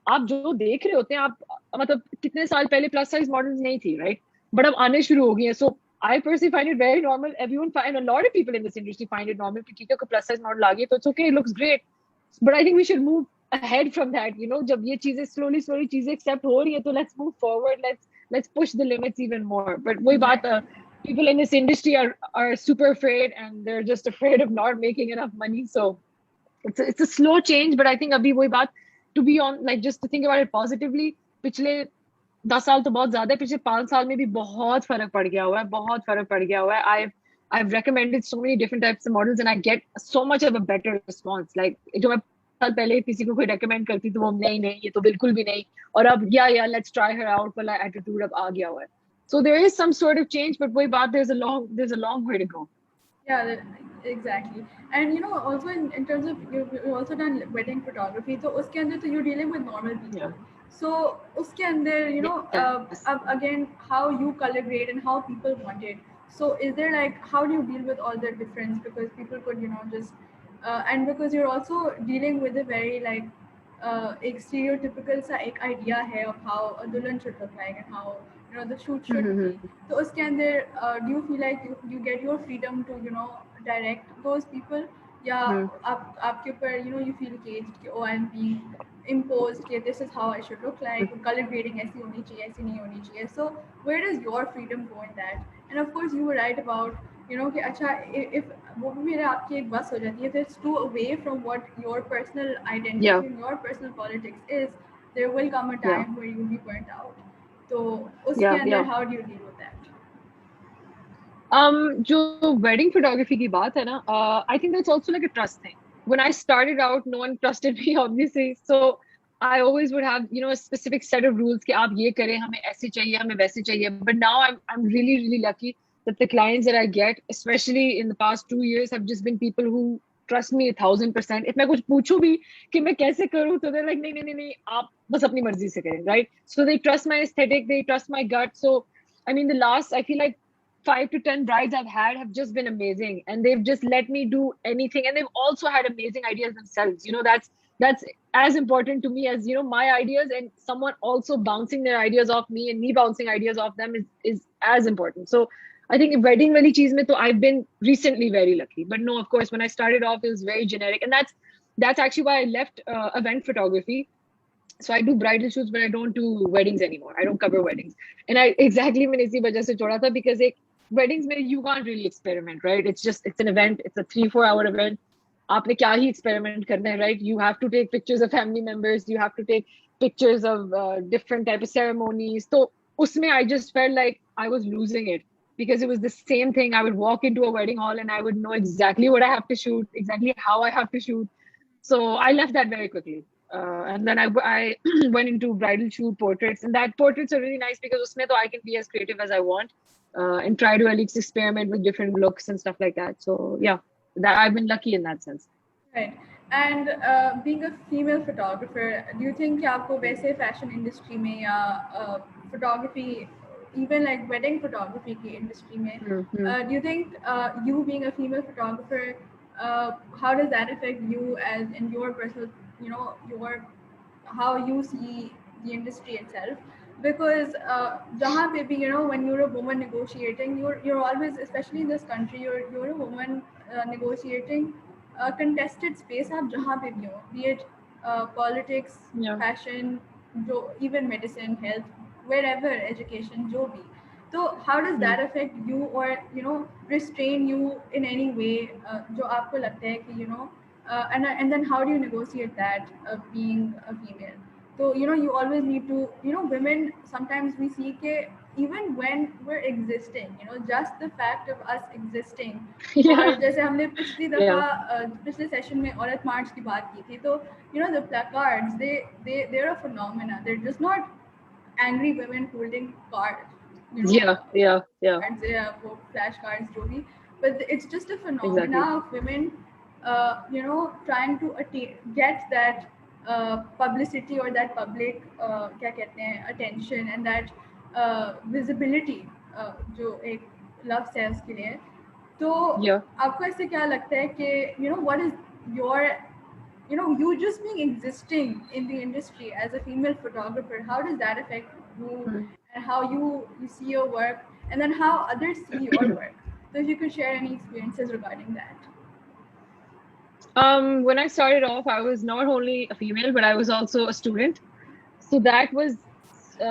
आप जो देख रहे होते हैं, आप मतलब कितने साल पहले प्लस साइज मॉडल्स नहीं थी, राइट? बट अब आने शुरू हो गई है. सो I personally find it very normal. Everyone find a lot of people in this industry find it normal कि ठीक है, कोई plus size model आ गई तो it's okay, it looks great. But I think we should move ahead from that. जब ये चीजें slowly चीजें accept हो रही है, तो let's move forward. Let's push the limits even more. But वही बात, people in this industry are super afraid, and they're just afraid of not making enough money. So it's a slow change, but I think अभी वही बात, to be on, like, just to think about it positively, पिछले 10 साल तो बहुत ज्यादा है, पिछले 5 साल में भी बहुत फर्क पड़ गया हुआ है, बहुत फर्क पड़ गया हुआ है. I've recommended so many different types of models, and I get so much of a better response. Like, जो मैं साल पहले किसी को कोई recommend करती तो वो नहीं ये तो बिल्कुल भी नहीं, और अब yeah let's try her out वाला attitude अब आ गया हुआ है. So there is some sort of change, but वही बात, there's a long way to go. Yeah, exactly. And also in terms of you also done wedding photography, so uske andar to you're dealing with normal people. Yeah. So uske andar, Yes. again, how you color grade and how people want it. So is there, like, how do you deal with all the difference? Because people could, just and because you're also dealing with a very, like, एक stereotypical सा एक idea है of how a dulhan should look like and how the shoot should be. तो उसके अंदर do you feel like you get your freedom to direct those people, या आपके ऊपर you feel caged कि oh I'm being imposed कि this is how I should look like, color grading ऐसी होनी चाहिए, ऐसी नहीं होनी चाहिए. So where does your freedom go in that? And of course you were right about कि अच्छा if वो भी मेरे आपकी एक बस हो जाती है, if it's too away from what your personal identity Yeah. and your personal politics is, there will come a Yeah. time where you'll be burnt out. तो उसके Yeah. अंदर Yeah. how do you deal with that? जो wedding photography की बात है ना, I think that's also like a trust thing. When I started out, no one trusted me, obviously. So I always would have, a specific set of rules कि आप ये करें, हमें ऐसे चाहिए, हमें वैसे चाहिए. But now I'm really lucky that the clients that I get, especially in the past 2 years, have just been people who trust me 1,000%. If मैं कुछ पूछूं भी कि मैं कैसे करूं, तो they're like नहीं, आप बस अपनी मर्जी से करें, right? So they trust my aesthetic, they trust my gut. So I mean, I feel like 5 to 10 brides I've had have just been amazing, and they've just let me do anything, and they've also had amazing ideas themselves. That's as important to me as my ideas, and someone also bouncing their ideas off me and me bouncing ideas off them is as important. So I think wedding wali cheese mein, to I've been recently very lucky, but no, of course, when I started off, it was very generic, and that's actually why I left event photography. So I do bridal shoots, but I don't do weddings anymore. I don't cover weddings. And I exactly मैंने इसी वजह से छोड़ा था, because weddings में you can't really experiment, right? It's an event. It's a 3-4 hour event. आपने क्या ही experiment करना है, right? You have to take pictures of family members. You have to take pictures of different type of ceremonies. So उसमें I just felt like I was losing it, because it was the same thing. I would walk into a wedding hall and I would know exactly what I have to shoot, exactly how I have to shoot. So I left that very quickly. And then I went into bridal shoot portraits, and that portraits are really nice because usme to I can be as creative as I want, and try to at least experiment with different looks and stuff like that. So yeah, that I've been lucky in that sense. Right. And being a female photographer, do you think कि आपको वैसे fashion industry में या photography, even like wedding photography की industry में, Mm-hmm. do you think you being a female photographer, how does that affect you as in your personal, your how you see the industry itself? Because जहाँ पे भी when you're a woman negotiating, you're always, especially in this country, you're a woman negotiating contested space आप जहाँ पे भी हो, be it politics, Yeah. fashion, जो even medicine, health, wherever, education, जो भी. So how does that affect you, or restrain you in any way जो आपको लगता है कि and then how do you negotiate that being a female? So you always need to, women sometimes we see that even when we're existing, just the fact of us existing. और Yeah. जैसे हमने पिछली दफा Yeah. पिछले session में औरत मार्च की बात की थी, तो the placards, they're a phenomena. They're just not angry women holding cards. you know, Yeah, yeah, yeah, cards या वो flash cards जो भी, but it's just a phenomena exactly. of women trying to get that publicity or that public क्या कहते हैं attention and that visibility जो एक लफ्ज़ है उसके लिए. तो Yeah. आपको ऐसे क्या लगता है कि what is your you just being existing in the industry as a female photographer, how does that affect you Hmm. and how you see your work and then how others see your work? So if you could share any experiences regarding that. When I started off, I was not only a female, but I was also a student. So that was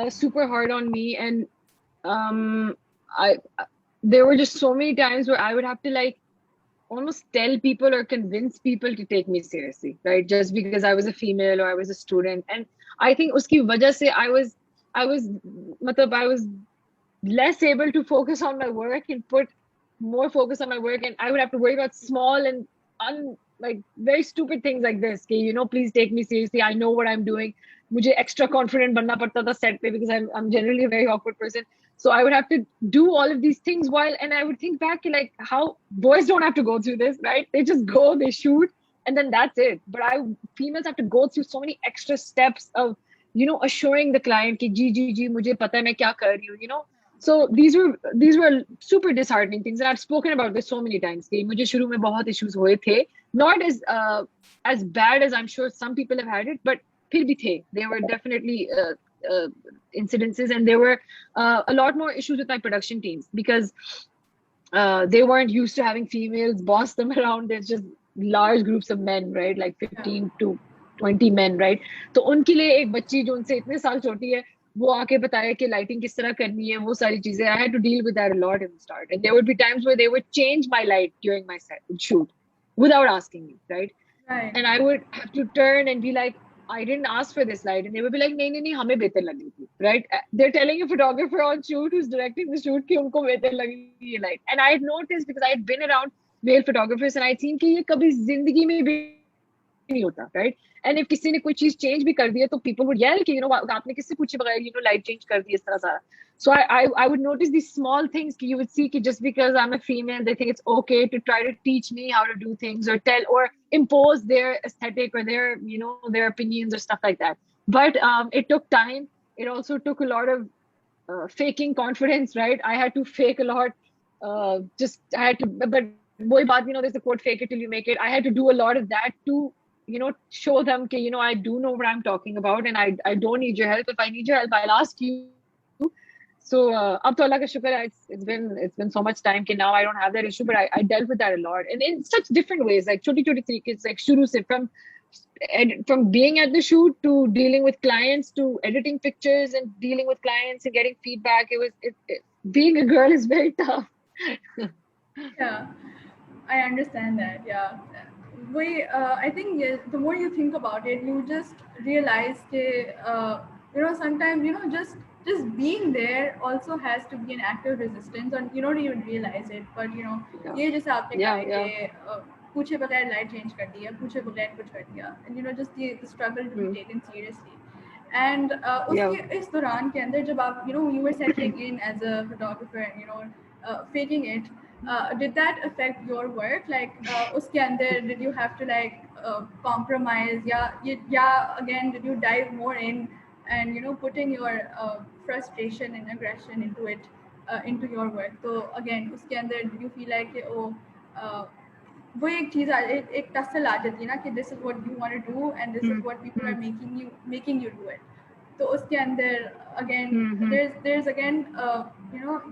super hard on me. And I there were just so many times where I would have to like almost tell people or convince people to take me seriously, right? Just because I was a female or I was a student. And I think uski wajah se I was matlab I was less able to focus on my work and put more focus on my work, and I would have to worry about small and like very stupid things like this. Okay, please take me seriously. I know what I'm doing. मुझे extra confident बनना पड़ता था set पे because I'm generally a very awkward person. So I would have to do all of these things and I would think back like how boys don't have to go through this, right? They just go, they shoot, and then that's it. But females have to go through so many extra steps of assuring the client कि जी मुझे पता है मैं क्या कर रही हूँ. So these were super disheartening things, and I've spoken about this so many times. कि मुझे शुरू में बहुत issues हुए थे, not as bad as I'm sure some people have had it, but फिर भी थे. There were definitely uh, incidences, and there were a lot more issues with my production teams because they weren't used to having females boss them around. There's just large groups of men, right? Like Yeah. 15 to 20 men, right? तो उनके लिए एक बच्ची जो उनसे इतने साल छोटी है वो आके बताया कि लाइटिंग किस तरह करनी है वो सारी चीजें. I had to deal with that a lot in the start, and there would be times where they would change my light during my shoot without asking me, right? Right. And I would have to turn and be like, I didn't ask for this light. And they would be like, नहीं, हमें बेहतर लगी थी, right? They're telling a photographer on shoot who's directing the shoot कि उनको बेहतर लगी ये light. And I had noticed because I had been around male photographers and I'd seen कि ये कभी जिंदगी में भी नहीं होता, right? And if किसी ने कोई चीज change भी कर दी है तो people would yell कि आपने किससे पूछे बगैर light change कर दी इस तरह सारा. So I would notice these small things कि you would see कि just because I'm a female they think it's okay to try to teach me how to do things or tell or impose their aesthetic or their opinions or stuff like that. But it took time. It also took a lot of faking confidence, right? I had to fake a lot. Just I had to, but boy, there's a quote, fake it till you make it. I had to do a lot of that to, show them, okay, I do know what I'm talking about, and I don't need your help. If I need your help, I'll ask you. So, ab to Allah ka shukar hai, it's been so much time that now I don't have that issue, but I dealt with that a lot, and in such different ways, like choti tarike, like shuru se from being at the shoot to dealing with clients to editing pictures and dealing with clients and getting feedback. Being a girl is very tough. Yeah, I understand that. Yeah, I think yes, the more you think about it, you just realize that sometimes just being there also has to be an act of resistance, and you don't even realize it. But Yeah, ये जैसे आपने कहा yeah, है yeah. कि पूछे बगैर light change कर दिया, पूछे बगैर कुछ कर दिया, and just the struggle to be Mm, taken seriously. And yeah. उसके इस दौरान के अंदर जब आप you were settling in as a photographer and faking it, did that affect your work? Like uske andar did you have to like compromise? Yeah, again did you dive more in and putting your frustration and aggression into it, into your work? So again uske andar did you feel like uh, वो एक चीज़ एक tussle आ जाती है ना कि this is what you want to do and this is Mm, what people are mm, making you do it. तो उसके अंदर again mm, there's again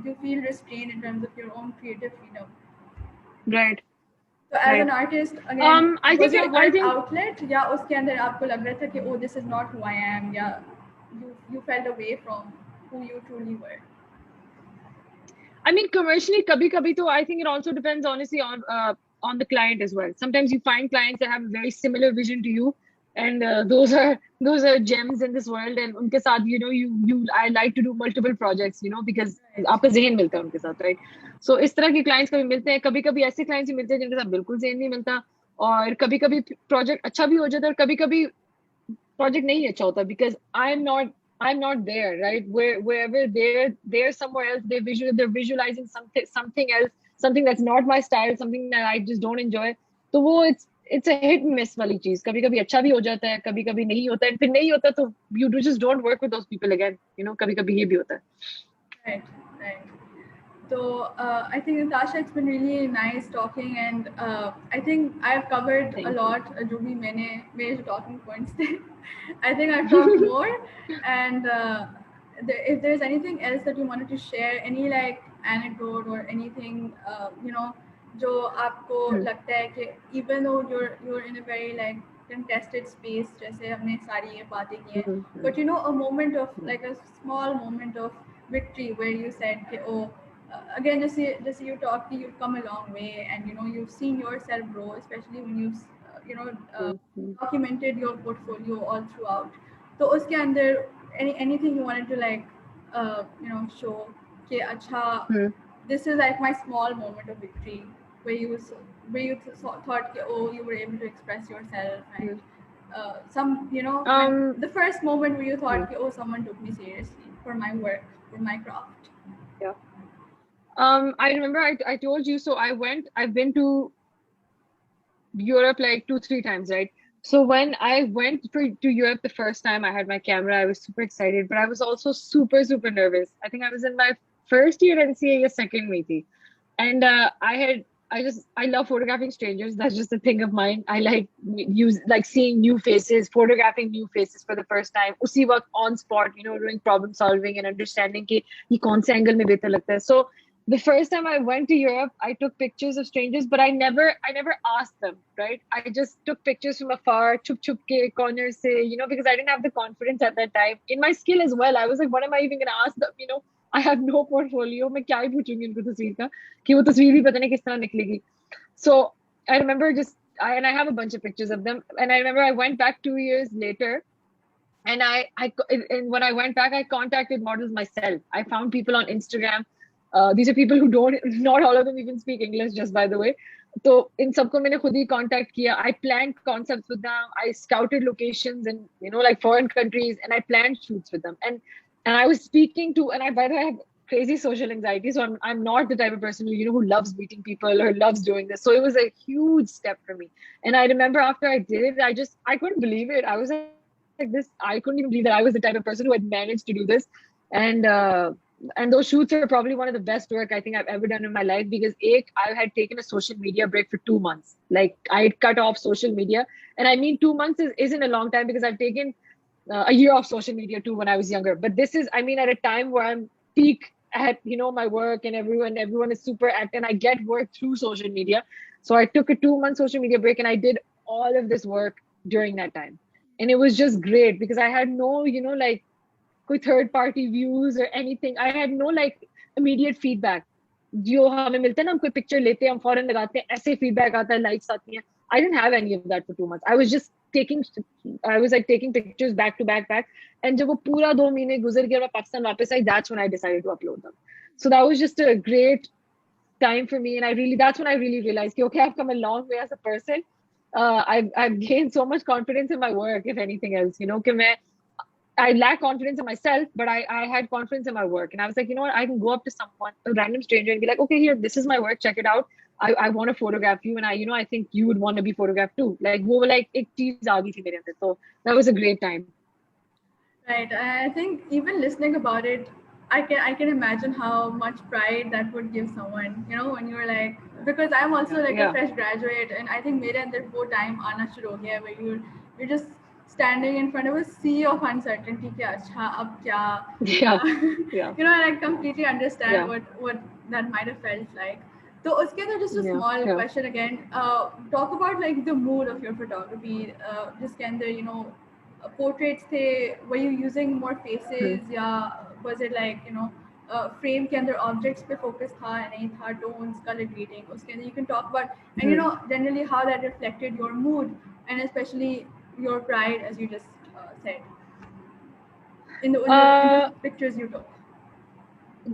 you feel restrained in terms of your own creative freedom. right, So as right. an artist again I think was your I work think outlet या उसके अंदर आपको लग रहा था कि oh this is not who I am या you felt away from who you truly were? I mean, commercially, kabhi kabhi to I think it also depends honestly on the client as well. Sometimes you find clients that have a very similar vision to you, and those are gems in this world. And उनके साथ you I like to do multiple projects, because Right. आपका ज़हन मिलता है उनके साथ, right? So इस तरह के clients कभी मिलते हैं, कभी कभी ऐसे clients भी मिलते हैं जिनके साथ बिल्कुल ज़हन नहीं मिलता, और कभी कभी project अच्छा भी हो जाता है और कभी कभी project नहीं अच्छा होता because I'm not I'm not there, right? Wherever they're somewhere else, they're visualizing something else, something that's not my style, something that I just don't enjoy. तो वो it's a hit and miss वाली चीज. कभी कभी अच्छा भी हो जाता है, कभी कभी नहीं होता है, फिर नहीं होता तो just don't work with those people again. कभी कभी ये भी होता है. Right, right. So I think Natasha, it's been really nice talking, and I think I've covered a Thank you. lot. जो भी मैंने मेरे जो talking points थे, I think I've talked more. And if there's anything else that you wanted to share, any like anecdote or anything, जो आपको Hmm, लगता है कि even though you're in a very like contested space, जैसे हमने सारी ये बातें की हैं, hmm, hmm, but a moment of hmm, like a small moment of victory where you said, okay, oh, again, just you talked, you've come a long way, and you've seen yourself grow, especially when you've hmm, hmm, documented your portfolio all throughout. So uske andar anything you wanted to like show कि अच्छा, hmm. this is like my small moment of victory where thought कि, oh, you were able to express yourself, Hmm. and some when Um, the first moment where you hmm, thought कि, oh, someone took me seriously for my work, for my craft. yeah. I remember I told you, so I've been to Europe like 2, 3 times, right? So when I went to Europe the first time, I had my camera. I was super excited, but I was also super, super nervous. I think I was in my first year at NCA, or second maybe. And I love photographing strangers. That's just a thing of mine. I like seeing new faces, photographing new faces for the first time. Usi waqt on spot, doing problem solving and understanding कि ये कौन से angle में बेहतर लगता है. So the first time I went to Europe, I took pictures of strangers, but I never asked them, right? I just took pictures from afar, chup chup ke corners se, because I didn't have the confidence at that time in my skill as well. I was like, what am I even gonna ask them? I have no portfolio. मैं क्या ही पूछूंगी इनको तस्वीर का कि वो तस्वीर भी पता नहीं किस तरह निकलेगी. So I remember and I have a bunch of pictures of them. And I remember I went back 2 years later, and and when I went back, I contacted models myself. I found people on Instagram. These are people who don't, not all of them even speak English, just by the way. So in सबको मैंने खुद ही contact किया. I planned concepts with them. I scouted locations in like foreign countries, and I planned shoots with them. And I was speaking to, and I by the way I have crazy social anxiety, so I'm not the type of person who loves meeting people or loves doing this. So it was a huge step for me. And I remember after I did it, I couldn't believe it. I was like this. I couldn't even believe that I was the type of person who had managed to do this. And those shoots are probably one of the best work I think I've ever done in my life, because I had taken a social media break for 2 months. Like I had cut off social media, and I mean 2 months isn't a long time, because I've taken a year off social media too when I was younger. But this is, I mean, at a time where I'm peak at my work, and everyone is super active, and I get work through social media. So I took a 2 month social media break, and I did all of this work during that time. And it was just great because I had no, like कोई third party views or anything. I had no like immediate feedback. जो हमें मिलता है ना, हम कोई picture लेते हैं, हम फौरन लगाते हैं, ऐसे फीडबैक आता है, लाइक्स आती हैं. I didn't have any of that for 2 months. I was like taking pictures back to back. And जब वो पूरा 2 महीने गुजर गया, मैं पाकिस्तान वापस आई, that's when I decided to upload them. So that was just a great time for me. And that's when I really realized, okay, I've come a long way as a person. I've gained so much confidence in my work, if anything else, कि I lack confidence in myself, but I had confidence in my work. And I was like, you know what? I can go up to someone, a random stranger, and be like, okay, here, this is my work. Check it out. I want to photograph you. And I think you would want to be photographed too. Like, वो like एक चीज आ गई थी मेरे अंदर. So that was a great time. Right. I think even listening about it, I can imagine how much pride that would give someone. When you're like, because I'm also like a Yeah. fresh graduate, and I think मेरे अंदर वो time आना शुरू हो गया where you're just standing in front of a sea of uncertainty. कि अच्छा अब क्या? Yeah. Yeah. I like completely understand Yeah. what that might have felt like. So उसके अंदर just a Yeah. small Yeah. question again. Talk about like the mood of your photography. जिसके अंदर portraits थे, were you using more Hmm. faces, या was it like frame के अंदर objects पे focus था, नहीं था, tones, color grading, उसके अंदर you can talk about, and Hmm. generally how that reflected your mood, and especially your pride, as you just said, in the Uh, pictures you took.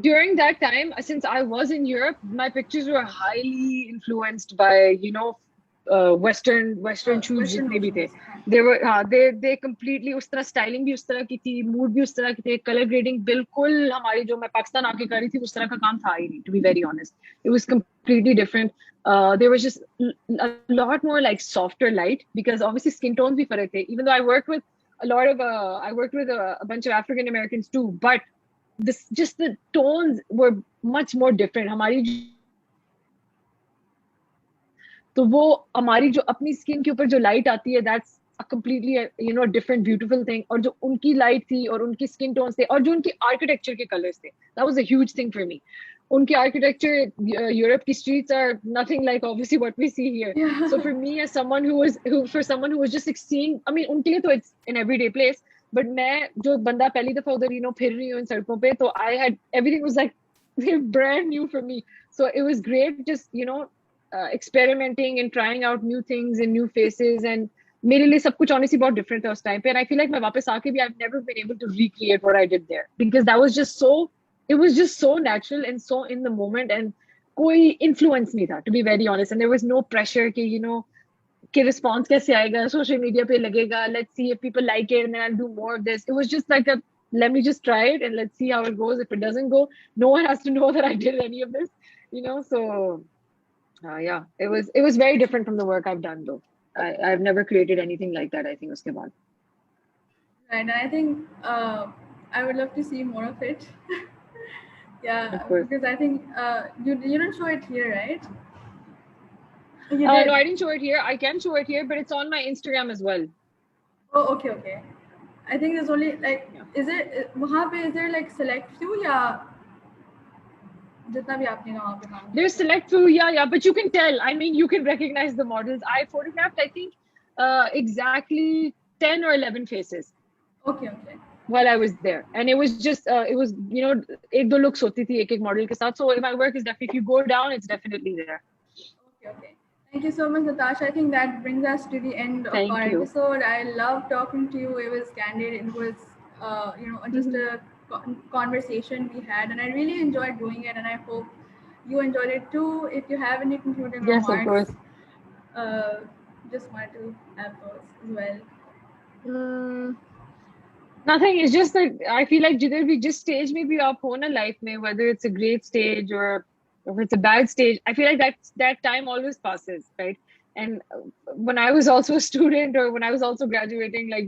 During that time, since I was in Europe, my pictures were highly influenced by, Western shoots Western जितने भी थे, notions. हाँ. they completely उस तरह styling भी उस तरह की थी, mood भी उस तरह की थे, color grading बिल्कुल हमारी जो मैं पाकिस्तान आके कर रही थी उस तरह का काम था ही नहीं, to be very honest. It was completely different. There was just a lot more like softer light because obviously skin tones भी फर्क थे. Even though I worked with a bunch of African Americans too, but this just the tones were much more different. हमारी जो तो वो हमारी जो अपनी स्किन के ऊपर जो लाइट आती है that's a completely different beautiful thing. और जो उनकी लाइट थी और उनकी स्किन टोन्स थे और जो उनकी आर्किटेक्चर के कलर्स थे, that was a huge thing for me. उनकी आर्किटेक्चर यूरोप की streets are nothing like obviously what we see here. So Yeah. for me as someone for someone who was just seeing, I mean उनके लिए तो it's an everyday place, but मैं जो बंदा पहली दफा उधर फिर रही हूँ इन सड़कों पे, तो I had everything was like brand new for me. So it was great just experimenting and trying out new things and new faces, and मेरे लिए सब कुछ honestly बहुत different था उस time पे, and I feel like मैं वापस आके भी I've never been able to recreate what I did there because that was just so, it was just so natural and so in the moment, and कोई influence नहीं था, to be very honest, and there was no pressure कि कि response कैसे आएगा, social media पे लगेगा, let's see if people like it and then I'll do more of this. It was just like a, let me just try it and let's see how it goes. If it doesn't go, no one has to know that I did any of this. So yeah, it was very different from the work I've done though. I've never created anything like that, I think, uske baad. Right, and I think I would love to see more of it. Of Yeah, course. because I think you don't show it here, right? You No, did. I didn't show it here. I can show it here, but it's on my Instagram as well. Oh, okay, okay. I think there's only like, Yeah. वहाँ पे is there like select few या जितना भी आपने वहाँ पे काम किया There's था? select few, yeah, but you can tell. I mean, you can recognize the models. I photographed, I think, exactly 10 or 11 faces Okay, okay. while I was there. And it was just, it was, एक दो looks होती थी एक model के साथ. So my work is definitely, if you go down, it's definitely there. Okay, okay. Thank you so much, Natasha. I think that brings us to the end of our Thank you. episode. I love talking to you. It was candid. It was, just a conversation we had, and I really enjoyed doing it. And I hope you enjoyed it too. If you have any concluding Yes, of remarks, course. uh, just wanted to have those as well. Mm, Nothing. It's just that I feel like जिधर भी जिस stage में भी आप हो ना life में, whether it's a great stage or if it's a bad stage, I feel like that time always passes, right? And when I was also a student or when I was also graduating, like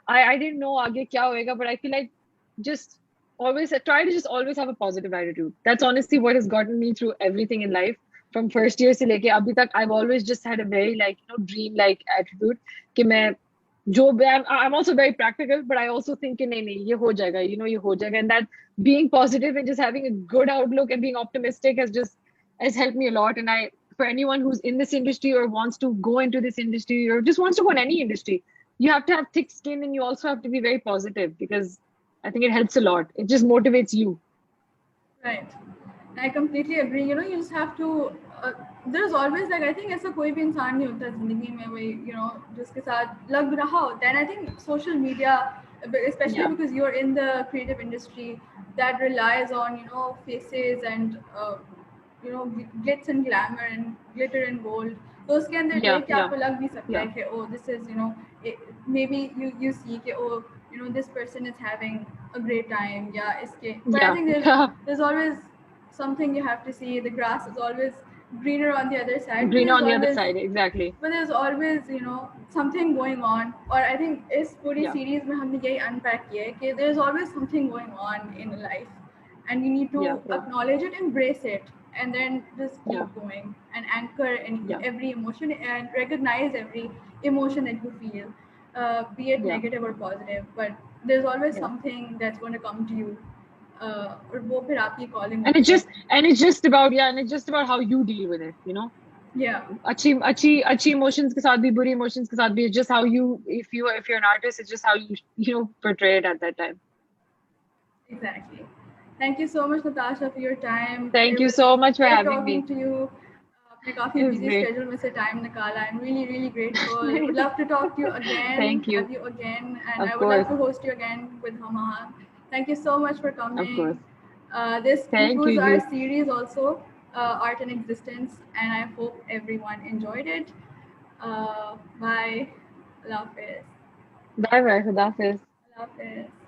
I didn't know आगे क्या होएगा, but I feel like just always try to just always have a positive attitude. That's honestly what has gotten me through everything in life. From first year से लेके अभी तक, I've always just had a very dream like attitude कि मैं जो I'm also very practical, but I also think कि नहीं ये हो जाएगा, ये हो जाएगा, and that being positive and just having a good outlook and being optimistic has helped me a lot. And for anyone who's in this industry or wants to go into this industry or just wants to go in any industry, you have to have thick skin and you also have to be very positive because I think it helps a lot. It just motivates you. Right. I completely agree. You just have to. There's always like, I think ऐसा कोई भी इंसान नहीं होता जिंदगी में वही जिसके साथ लग रहा होता है. And I think social media, especially Yeah. because you're in the creative industry that relies on faces and glitz and glamour and glitter and gold. तो उसके अंदर Yeah, देख के yeah, आपको लग भी सकता yeah, है कि oh, this is maybe you see कि oh, this person is having a great time. Yeah, इसके. But I yeah, think there's yeah. there's always something you have to see. The grass is always greener on the other side. Green on the other side, exactly. But there's always something going on. Or I think इस पूरी Yeah, series में हमने यही unpack किया है कि there's always something going on in life, and you need to yeah, yeah, acknowledge it, embrace it, and then just yeah, keep going and anchor in yeah, every emotion and recognize every emotion that you feel, be it yeah, negative or positive. But there's always yeah. something that's going to come to you, और वो फिर आपकी calling And होती है. it's just about, yeah, and it's just about how you deal with it. Yeah, अच्छी emotions के साथ भी, बुरी emotions के साथ भी. It's just how you, if you're an artist, it's just how you portray it at that time. exactly. Thank you so much, Natasha, for your time. Thank It you was so much for great having talking me. to you. आपने काफ़ी It was busy great. schedule में से time निकाला. I'm really, really grateful. Would love to talk to you again, Thank you. have you again, and I Of would love course. to host you again with Hamaha. Thank you so much for Of course. coming. This Thank you, concludes our Ji. series also. Art and Existence, and I hope everyone enjoyed it. Bye. Allah Hafiz. Bye bye, Khudafis. Allah Hafiz.